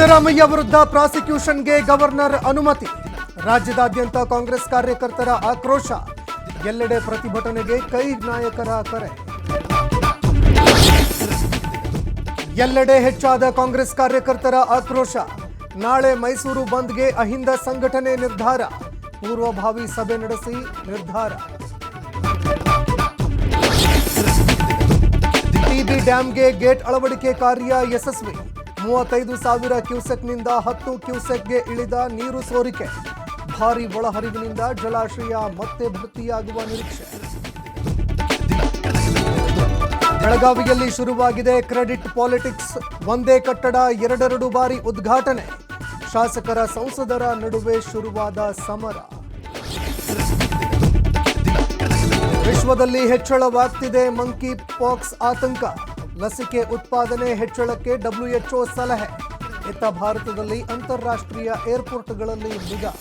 ಸಿದ್ದರಾಮಯ್ಯ ವಿರುದ್ಧ ಪ್ರಾಸಿಕ್ಯೂಷನ್ಗೆ ಗವರ್ನರ್ ಅನುಮತಿ. ರಾಜ್ಯದಾದ್ಯಂತ ಕಾಂಗ್ರೆಸ್ ಕಾರ್ಯಕರ್ತರ ಆಕ್ರೋಶ. ಎಲ್ಲೆಡೆ ಪ್ರತಿಭಟನೆಗೆ ಕೈ ನಾಯಕರ ಕರೆ. ಎಲ್ಲೆಡೆ ಹೆಚ್ಚಾದ ಕಾಂಗ್ರೆಸ್ ಕಾರ್ಯಕರ್ತರ ಆಕ್ರೋಶ. ನಾಳೆ ಮೈಸೂರು ಬಂದ್ಗೆ ಅಹಿಂದ ಸಂಘಟನೆ ನಿರ್ಧಾರ. ಪೂರ್ವಭಾವಿ ಸಭೆ ನಡೆಸಿ ನಿರ್ಧಾರ. ಟಿಬಿ ಡ್ಯಾಂಗೆ ಗೇಟ್ ಅಳವಡಿಕೆ ಕಾರ್ಯ ಯಶಸ್ವಿ. 35,000 ಕ್ಯೂಸೆಕ್ನಿಂದ 10 ಕ್ಯೂಸೆಕ್ಗೆ ಇಳಿದ ನೀರು ಸೋರಿಕೆ. ಭಾರೀ ಒಳಹರಿವಿನಿಂದ ಜಲಾಶಯ ಮತ್ತೆ ಭರ್ತಿಯಾಗುವ ನಿರೀಕ್ಷೆ. ಬೆಳಗಾವಿಯಲ್ಲಿ ಶುರುವಾಗಿದೆ ಕ್ರೆಡಿಟ್ ಪಾಲಿಟಿಕ್ಸ್. ಒಂದೇ ಕಟ್ಟಡ ಎರಡೆರಡು ಬಾರಿ ಉದ್ಘಾಟನೆ. ಶಾಸಕರ ಸಂಸದರ ನಡುವೆ ಶುರುವಾದ ಸಮರ. ವಿಶ್ವದಲ್ಲಿ ಹೆಚ್ಚಳವಾಗ್ತಿದೆ ಮಂಕಿ ಪಾಕ್ಸ್ ಆತಂಕ. ಲಸಿಕೆ ಉತ್ಪಾದನೆ ಹೆಚ್ಚಳಕ್ಕೆ WHO ಸಲಹೆ. ಇತ್ತ ಭಾರತದಲ್ಲಿ ಅಂತಾರಾಷ್ಟ್ರೀಯ ಏರ್ಪೋರ್ಟ್ಗಳಲ್ಲಿ ನಿಗಾ.